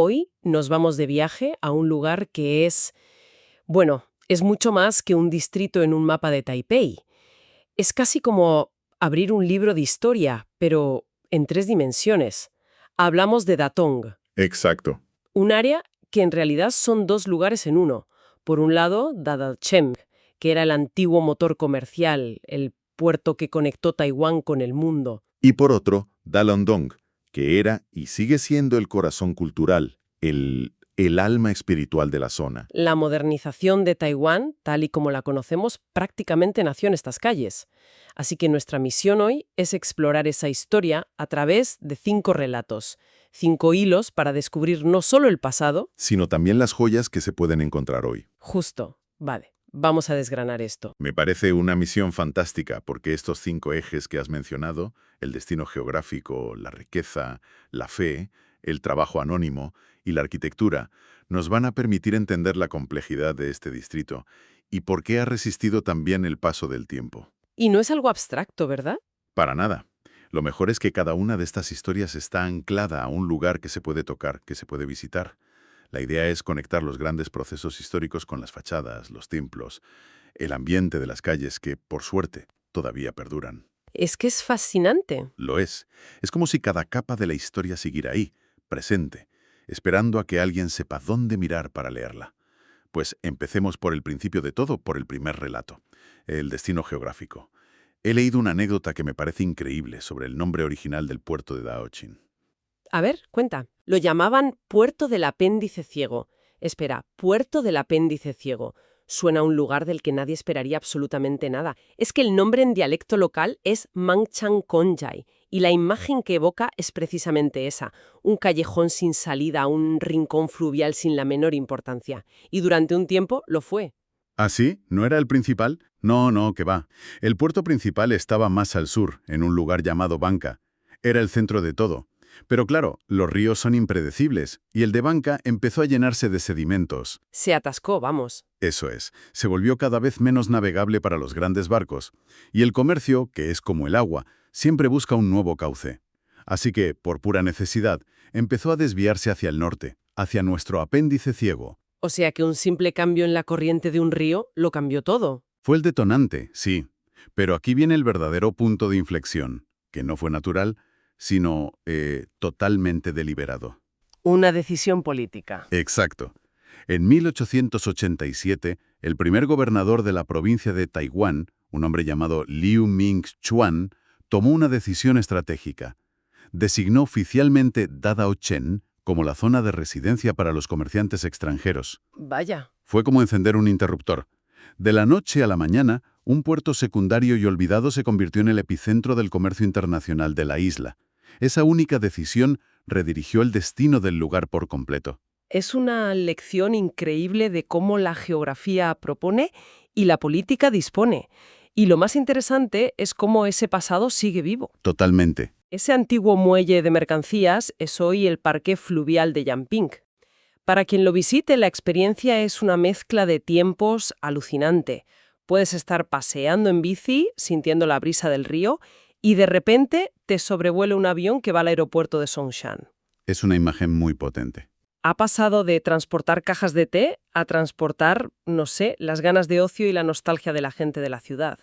Hoy nos vamos de viaje a un lugar que bueno, es mucho más que un distrito en un mapa de Taipei. Es casi como abrir un libro de historia, pero en 3 dimensiones. Hablamos de Datong, Exacto. un área que en realidad son 2 lugares en uno. Por un lado, Dadalcheng, que era el antiguo motor comercial, el puerto que conectó Taiwán con el mundo. Y por otro, Dalongdong, que era y sigue siendo el corazón cultural, el alma espiritual de la zona. La modernización de Taiwán, tal y como la conocemos, prácticamente nació en estas calles. Así que nuestra misión hoy es explorar esa historia a través de 5 relatos, 5 hilos para descubrir no solo el pasado. Sino también las joyas que se pueden encontrar hoy. Justo, vale, vamos a desgranar esto. Me parece una misión fantástica porque estos 5 ejes que has mencionado, el destino geográfico, la riqueza, la fe, el trabajo anónimo y la arquitectura, nos van a permitir entender la complejidad de este distrito y por qué ha resistido también el paso del tiempo. Y no es algo abstracto, ¿verdad? Para nada. Lo mejor es que cada una de estas historias está anclada a un lugar que se puede tocar, que se puede visitar. La idea es conectar los grandes procesos históricos con las fachadas, los templos, el ambiente de las calles que, por suerte, todavía perduran. Es que es fascinante. Lo es. Es como si cada capa de la historia siguiera ahí, presente, esperando a que alguien sepa dónde mirar para leerla. Pues empecemos por el principio de todo, por el primer relato, el destino geográfico. He leído una anécdota que me parece increíble sobre el nombre original del puerto de Daochin. A ver, cuenta. Lo llamaban Puerto del Apéndice Ciego. Espera, Puerto del Apéndice Ciego. Suena a un lugar del que nadie esperaría absolutamente nada. Es que el nombre en dialecto local es Mangchang Konjai, y la imagen que evoca es precisamente esa, un callejón sin salida, un rincón fluvial sin la menor importancia. Y durante un tiempo lo fue. ¿Ah, sí? ¿No era el principal? No, que va. El puerto principal estaba más al sur, en un lugar llamado Banca. Era el centro de todo. Pero claro, los ríos son impredecibles, y el de Banca empezó a llenarse de sedimentos. Se atascó, vamos. Eso es, se volvió cada vez menos navegable para los grandes barcos, y el comercio, que es como el agua, siempre busca un nuevo cauce. Así que, por pura necesidad, empezó a desviarse hacia el norte, hacia nuestro apéndice ciego. O sea que un simple cambio en la corriente de un río lo cambió todo. Fue el detonante, sí, pero aquí viene el verdadero punto de inflexión, que no fue natural, sino totalmente deliberado. Una decisión política. Exacto. En 1887, el primer gobernador de la provincia de Taiwán, un hombre llamado Liu Ming-chuan, tomó una decisión estratégica. Designó oficialmente Dadaochen como la zona de residencia para los comerciantes extranjeros. Vaya. Fue como encender un interruptor. De la noche a la mañana, un puerto secundario y olvidado se convirtió en el epicentro del comercio internacional de la isla. Esa única decisión redirigió el destino del lugar por completo. Es una lección increíble de cómo la geografía propone y la política dispone. Y lo más interesante es cómo ese pasado sigue vivo. Totalmente. Ese antiguo muelle de mercancías es hoy el parque fluvial de Yangping. Para quien lo visite, la experiencia es una mezcla de tiempos alucinante. Puedes estar paseando en bici, sintiendo la brisa del río, y de repente te sobrevuela un avión que va al aeropuerto de Songshan. Es una imagen muy potente. Ha pasado de transportar cajas de té a transportar, no sé, las ganas de ocio y la nostalgia de la gente de la ciudad.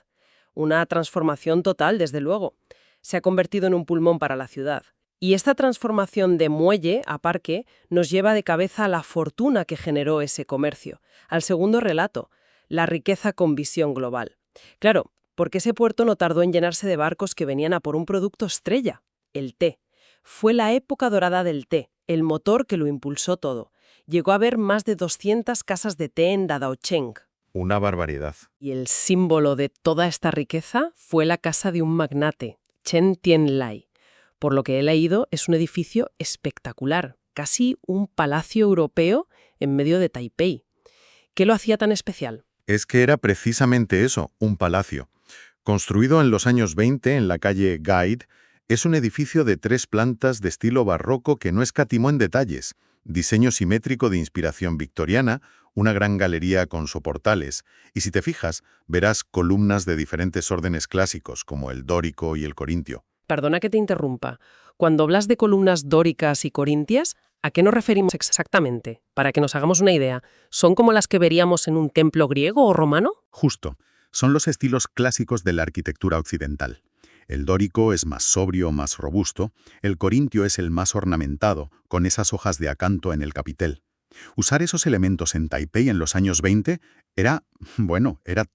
Una transformación total, desde luego. Se ha convertido en un pulmón para la ciudad. Y esta transformación de muelle a parque nos lleva de cabeza a la fortuna que generó ese comercio, al segundo relato, la riqueza con visión global. Claro, porque ese puerto no tardó en llenarse de barcos que venían a por un producto estrella, el té. Fue la época dorada del té, el motor que lo impulsó todo. Llegó a haber más de 200 casas de té en Dadaocheng. Una barbaridad. Y el símbolo de toda esta riqueza fue la casa de un magnate, Chen Tianlai. Por lo que he leído, es un edificio espectacular, casi un palacio europeo en medio de Taipei. ¿Qué lo hacía tan especial? Es que era precisamente eso, un palacio. Construido en los años 20 en la calle Guide, es un edificio de 3 plantas de estilo barroco que no escatimó en detalles. Diseño simétrico de inspiración victoriana, una gran galería con soportales, y si te fijas, verás columnas de diferentes órdenes clásicos, como el dórico y el corintio. Perdona que te interrumpa. Cuando hablas de columnas dóricas y corintias, ¿A qué nos referimos exactamente? Para que nos hagamos una idea, ¿son como las que veríamos en un templo griego o romano? Justo. Son los estilos clásicos de la arquitectura occidental. El dórico es más sobrio, más robusto. El corintio es el más ornamentado, con esas hojas de acanto en el capitel. Usar esos elementos en Taipei en los años 20 era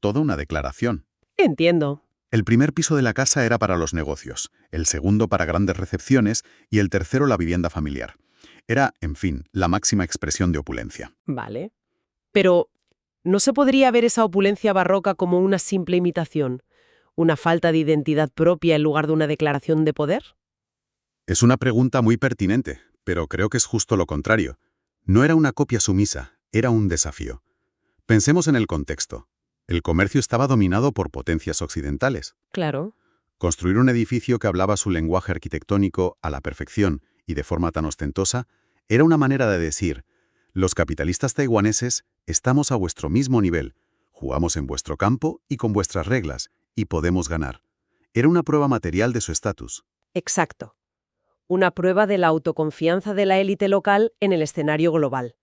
toda una declaración. Entiendo. El primer piso de la casa era para los negocios, el segundo para grandes recepciones y el tercero la vivienda familiar. Era, en fin, la máxima expresión de opulencia. Vale. Pero, ¿no se podría ver esa opulencia barroca como una simple imitación? ¿Una falta de identidad propia en lugar de una declaración de poder? Es una pregunta muy pertinente, pero creo que es justo lo contrario. No era una copia sumisa, era un desafío. Pensemos en el contexto. El comercio estaba dominado por potencias occidentales. Claro. Construir un edificio que hablaba su lenguaje arquitectónico a la perfección y de forma tan ostentosa era una manera de decir: los capitalistas taiwaneses estamos a vuestro mismo nivel, jugamos en vuestro campo y con vuestras reglas, y podemos ganar. Era una prueba material de su estatus. Exacto. Una prueba de la autoconfianza de la élite local en el escenario global.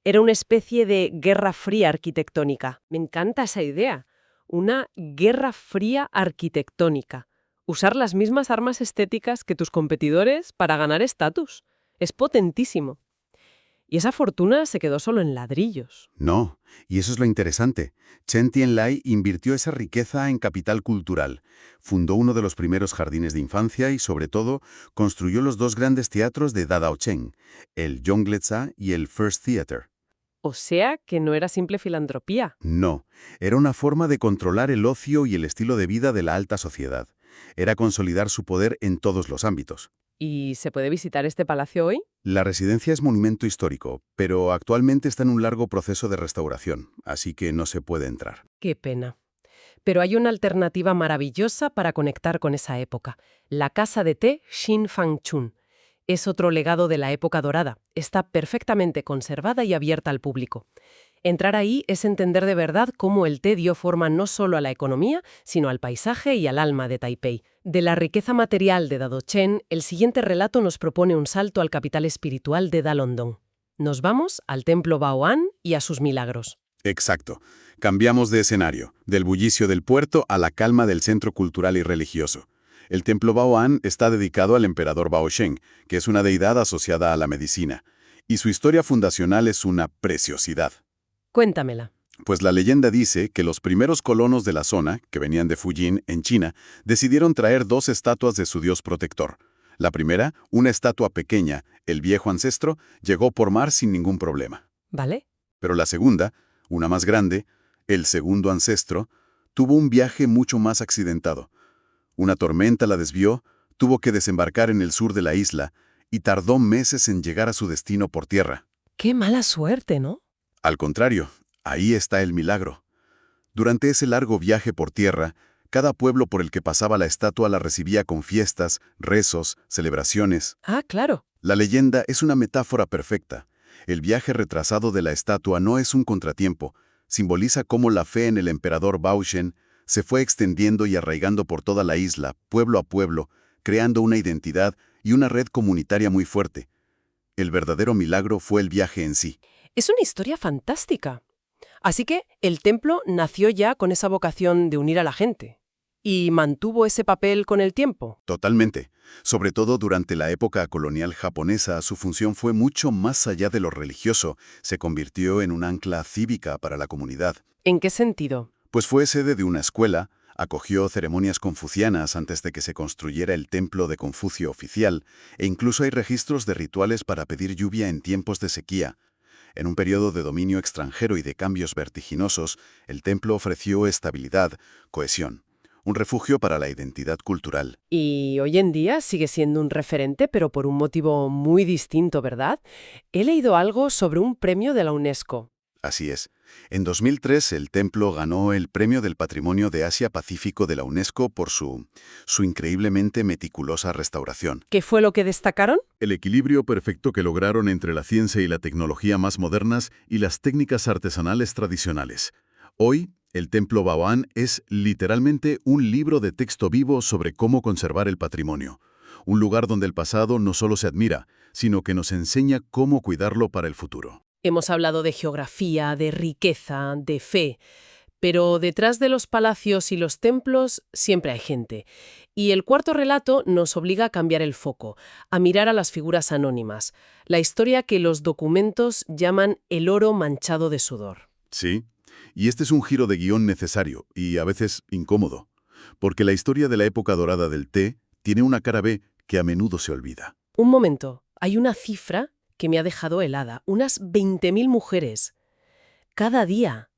Era una especie de guerra fría arquitectónica. Me encanta esa idea. Una guerra fría arquitectónica. Usar las mismas armas estéticas que tus competidores para ganar estatus. Es potentísimo. Y esa fortuna se quedó solo en ladrillos. No, y eso es lo interesante. Chen Tianlai invirtió esa riqueza en capital cultural. Fundó uno de los primeros jardines de infancia y, sobre todo, construyó los dos grandes teatros de Dadaocheng, el Zhongleza y el First Theater. O sea que no era simple filantropía. No, era una forma de controlar el ocio y el estilo de vida de la alta sociedad. Era consolidar su poder en todos los ámbitos. ¿Y se puede visitar este palacio hoy? La residencia es monumento histórico, pero actualmente está en un largo proceso de restauración, así que no se puede entrar. Qué pena. Pero hay una alternativa maravillosa para conectar con esa época. La casa de té Xin Fangchun. Es otro legado de la época dorada. Está perfectamente conservada y abierta al público. Entrar ahí es entender de verdad cómo el té dio forma no solo a la economía, sino al paisaje y al alma de Taipei. De la riqueza material de Dadochen, el siguiente relato nos propone un salto al capital espiritual de Dalondong. Nos vamos al templo Bao'an y a sus milagros. Exacto. Cambiamos de escenario, del bullicio del puerto a la calma del centro cultural y religioso. El templo Bao'an está dedicado al emperador Baosheng, que es una deidad asociada a la medicina, y su historia fundacional es una preciosidad. Cuéntamela. Pues la leyenda dice que los primeros colonos de la zona, que venían de Fujian, en China, decidieron traer dos estatuas de su dios protector. La primera, una estatua pequeña, el viejo ancestro, llegó por mar sin ningún problema. ¿Vale? Pero la segunda, una más grande, el segundo ancestro, tuvo un viaje mucho más accidentado. Una tormenta la desvió, tuvo que desembarcar en el sur de la isla y tardó meses en llegar a su destino por tierra. Qué mala suerte, ¿no? Al contrario, ahí está el milagro. Durante ese largo viaje por tierra, cada pueblo por el que pasaba la estatua la recibía con fiestas, rezos, celebraciones. Ah, claro. La leyenda es una metáfora perfecta. El viaje retrasado de la estatua no es un contratiempo, simboliza cómo la fe en el emperador Baoshen se fue extendiendo y arraigando por toda la isla, pueblo a pueblo, creando una identidad y una red comunitaria muy fuerte. El verdadero milagro fue el viaje en sí. Es una historia fantástica. Así que el templo nació ya con esa vocación de unir a la gente. ¿Y mantuvo ese papel con el tiempo? Totalmente. Sobre todo durante la época colonial japonesa, su función fue mucho más allá de lo religioso. Se convirtió en un ancla cívica para la comunidad. ¿En qué sentido? Pues fue sede de una escuela, acogió ceremonias confucianas antes de que se construyera el templo de Confucio oficial, e incluso hay registros de rituales para pedir lluvia en tiempos de sequía. En un periodo de dominio extranjero y de cambios vertiginosos, el templo ofreció estabilidad, cohesión, un refugio para la identidad cultural. Y hoy en día sigue siendo un referente, pero por un motivo muy distinto, ¿verdad? He leído algo sobre un premio de la UNESCO. Así es. En 2003, el templo ganó el Premio del Patrimonio de Asia-Pacífico de la UNESCO por su increíblemente meticulosa restauración. ¿Qué fue lo que destacaron? El equilibrio perfecto que lograron entre la ciencia y la tecnología más modernas y las técnicas artesanales tradicionales. Hoy, el Templo Bao'an es literalmente un libro de texto vivo sobre cómo conservar el patrimonio. Un lugar donde el pasado no solo se admira, sino que nos enseña cómo cuidarlo para el futuro. Hemos hablado de geografía, de riqueza, de fe, pero detrás de los palacios y los templos siempre hay gente. Y el cuarto relato nos obliga a cambiar el foco, a mirar a las figuras anónimas, la historia que los documentos llaman el oro manchado de sudor. Sí, y este es un giro de guión necesario y a veces incómodo, porque la historia de la época dorada del té tiene una cara B que a menudo se olvida. Un momento, hay una cifra que me ha dejado helada, unas 20.000 mujeres. Cada día.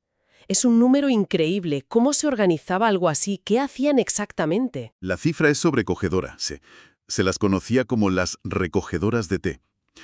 Es un número increíble. ¿Cómo se organizaba algo así? ¿Qué hacían exactamente? La cifra es sobrecogedora. Se las conocía como las recogedoras de té.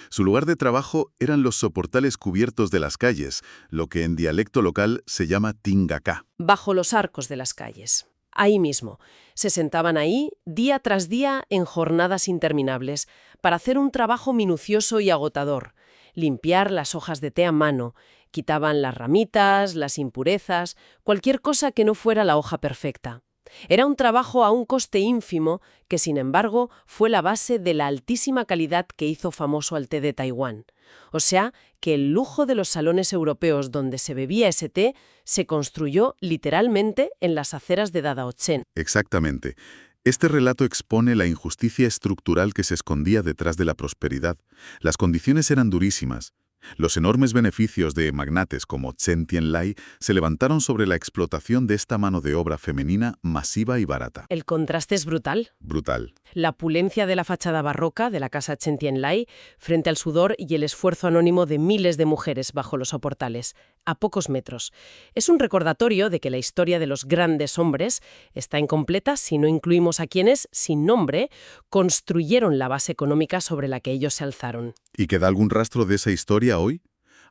Su lugar de trabajo eran los soportales cubiertos de las calles, lo que en dialecto local se llama tingacá. Bajo los arcos de las calles. Ahí mismo. Se sentaban ahí, día tras día, en jornadas interminables, para hacer un trabajo minucioso y agotador. Limpiar las hojas de té a mano. Quitaban las ramitas, las impurezas, cualquier cosa que no fuera la hoja perfecta. Era un trabajo a un coste ínfimo que, sin embargo, fue la base de la altísima calidad que hizo famoso al té de Taiwán. O sea, que el lujo de los salones europeos donde se bebía ese té se construyó literalmente en las aceras de Dadaochen. Exactamente. Este relato expone la injusticia estructural que se escondía detrás de la prosperidad. Las condiciones eran durísimas. Los enormes beneficios de magnates como Chen Tianlai se levantaron sobre la explotación de esta mano de obra femenina masiva y barata. El contraste es brutal. Brutal. La opulencia de la fachada barroca de la casa Chen Tianlai frente al sudor y el esfuerzo anónimo de miles de mujeres bajo los soportales, a pocos metros. Es un recordatorio de que la historia de los grandes hombres está incompleta si no incluimos a quienes, sin nombre, construyeron la base económica sobre la que ellos se alzaron. ¿Y queda algún rastro de esa historia hoy?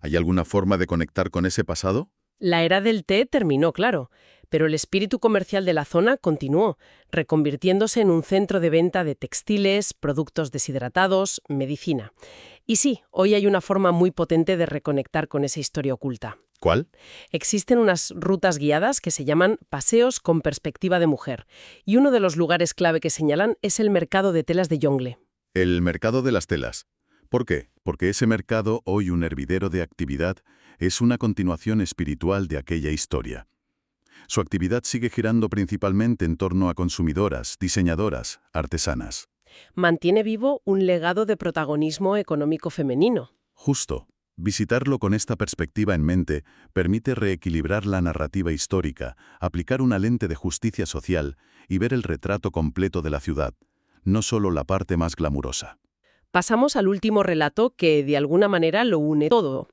¿Hay alguna forma de conectar con ese pasado? La era del té terminó, claro, pero el espíritu comercial de la zona continuó, reconvirtiéndose en un centro de venta de textiles, productos deshidratados, medicina. Y sí, hoy hay una forma muy potente de reconectar con esa historia oculta. ¿Cuál? Existen unas rutas guiadas que se llaman paseos con perspectiva de mujer, y uno de los lugares clave que señalan es el mercado de telas de Yongle. El mercado de las telas. ¿Por qué? Porque ese mercado, hoy un hervidero de actividad, es una continuación espiritual de aquella historia. Su actividad sigue girando principalmente en torno a consumidoras, diseñadoras, artesanas. Mantiene vivo un legado de protagonismo económico femenino. Justo. Visitarlo con esta perspectiva en mente permite reequilibrar la narrativa histórica, aplicar una lente de justicia social y ver el retrato completo de la ciudad, no solo la parte más glamurosa. Pasamos al último relato que, de alguna manera, lo une todo.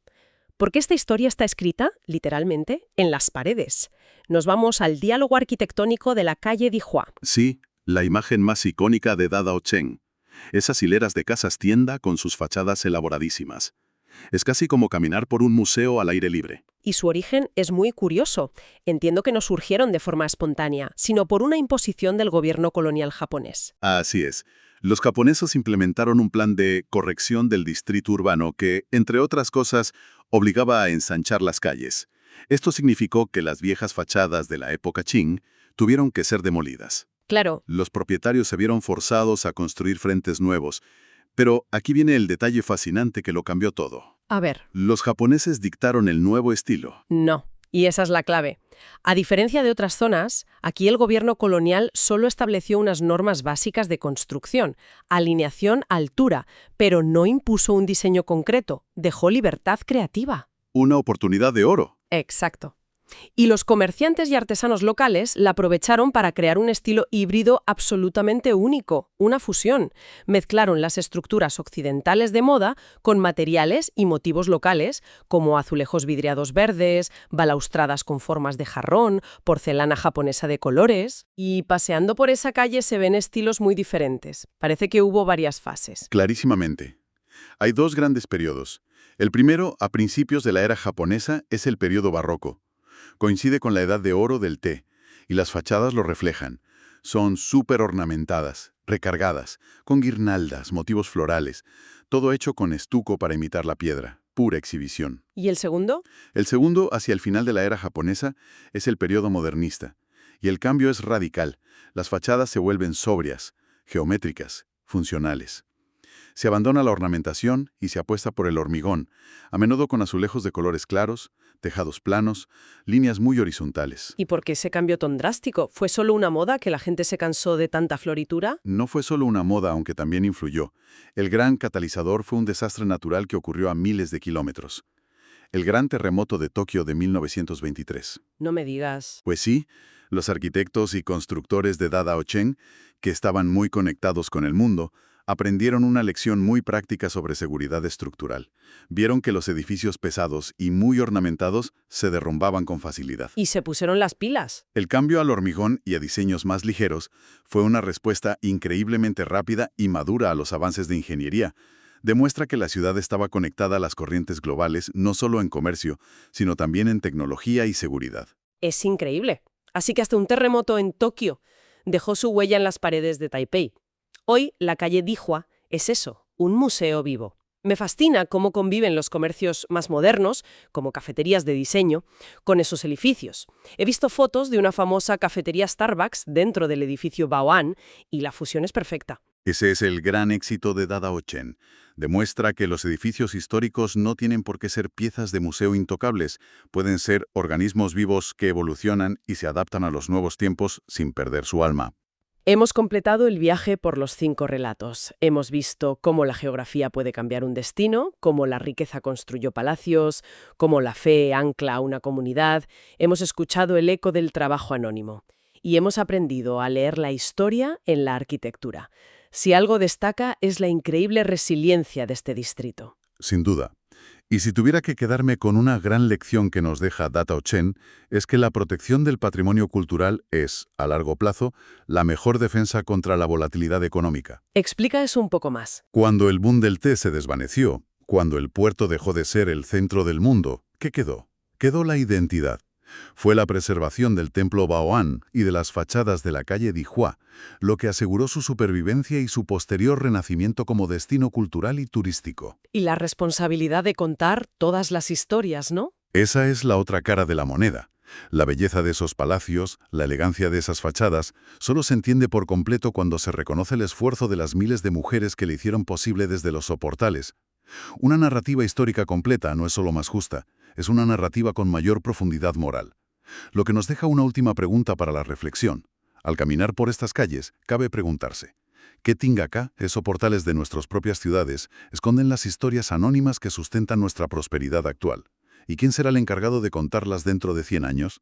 Porque esta historia está escrita, literalmente, en las paredes. Nos vamos al diálogo arquitectónico de la calle Dihua. Sí, la imagen más icónica de Dadaochen. Esas hileras de casas tienda con sus fachadas elaboradísimas. Es casi como caminar por un museo al aire libre. Y su origen es muy curioso. Entiendo que no surgieron de forma espontánea, sino por una imposición del gobierno colonial japonés. Así es. Los japoneses implementaron un plan de corrección del distrito urbano que, entre otras cosas, obligaba a ensanchar las calles. Esto significó que las viejas fachadas de la época Qing tuvieron que ser demolidas. Claro. Los propietarios se vieron forzados a construir frentes nuevos. Pero aquí viene el detalle fascinante que lo cambió todo. A ver. Los japoneses dictaron el nuevo estilo. No. Y esa es la clave. A diferencia de otras zonas, aquí el gobierno colonial solo estableció unas normas básicas de construcción, alineación, altura, pero no impuso un diseño concreto, dejó libertad creativa. Una oportunidad de oro. Exacto. Y los comerciantes y artesanos locales la aprovecharon para crear un estilo híbrido absolutamente único, una fusión. Mezclaron las estructuras occidentales de moda con materiales y motivos locales, como azulejos vidriados verdes, balaustradas con formas de jarrón, porcelana japonesa de colores. Y paseando por esa calle se ven estilos muy diferentes. Parece que hubo varias fases. Clarísimamente. Hay dos grandes periodos. El primero, a principios de la era japonesa, es el periodo barroco. Coincide con la edad de oro del té, y las fachadas lo reflejan. Son súper ornamentadas, recargadas, con guirnaldas, motivos florales, todo hecho con estuco para imitar la piedra, pura exhibición. ¿Y el segundo? El segundo, hacia el final de la era japonesa, es el periodo modernista, y el cambio es radical. Las fachadas se vuelven sobrias, geométricas, funcionales. Se abandona la ornamentación y se apuesta por el hormigón, a menudo con azulejos de colores claros, tejados planos, líneas muy horizontales. ¿Y por qué ese cambio tan drástico? ¿Fue solo una moda que la gente se cansó de tanta floritura? No fue solo una moda, aunque también influyó. El gran catalizador fue un desastre natural que ocurrió a miles de kilómetros. El gran terremoto de Tokio de 1923. No me digas. Pues sí, los arquitectos y constructores de Dadaochen, que estaban muy conectados con el mundo, aprendieron una lección muy práctica sobre seguridad estructural. Vieron que los edificios pesados y muy ornamentados se derrumbaban con facilidad. Y se pusieron las pilas. El cambio al hormigón y a diseños más ligeros fue una respuesta increíblemente rápida y madura a los avances de ingeniería. Demuestra que la ciudad estaba conectada a las corrientes globales no solo en comercio, sino también en tecnología y seguridad. Es increíble. Así que hasta un terremoto en Tokio dejó su huella en las paredes de Taipei. Hoy, la calle Dihua es eso, un museo vivo. Me fascina cómo conviven los comercios más modernos, como cafeterías de diseño, con esos edificios. He visto fotos de una famosa cafetería Starbucks dentro del edificio Bao'an y la fusión es perfecta. Ese es el gran éxito de Dadaochen. Demuestra que los edificios históricos no tienen por qué ser piezas de museo intocables, pueden ser organismos vivos que evolucionan y se adaptan a los nuevos tiempos sin perder su alma. Hemos completado el viaje por los 5 relatos. Hemos visto cómo la geografía puede cambiar un destino, cómo la riqueza construyó palacios, cómo la fe ancla a una comunidad. Hemos escuchado el eco del trabajo anónimo. Y hemos aprendido a leer la historia en la arquitectura. Si algo destaca es la increíble resiliencia de este distrito. Sin duda. Y si tuviera que quedarme con una gran lección que nos deja Dadaochen, es que la protección del patrimonio cultural es, a largo plazo, la mejor defensa contra la volatilidad económica. Explica eso un poco más. Cuando el boom del té se desvaneció, cuando el puerto dejó de ser el centro del mundo, ¿qué quedó? Quedó la identidad. Fue la preservación del templo Bao'an y de las fachadas de la calle Dihua, lo que aseguró su supervivencia y su posterior renacimiento como destino cultural y turístico. Y la responsabilidad de contar todas las historias, ¿no? Esa es la otra cara de la moneda. La belleza de esos palacios, la elegancia de esas fachadas, solo se entiende por completo cuando se reconoce el esfuerzo de las miles de mujeres que le hicieron posible desde los soportales. Una narrativa histórica completa no es solo más justa, es una narrativa con mayor profundidad moral. Lo que nos deja una última pregunta para la reflexión. Al caminar por estas calles, cabe preguntarse, ¿qué tingacá, esos portales de nuestras propias ciudades, esconden las historias anónimas que sustentan nuestra prosperidad actual? ¿Y quién será el encargado de contarlas dentro de 100 años?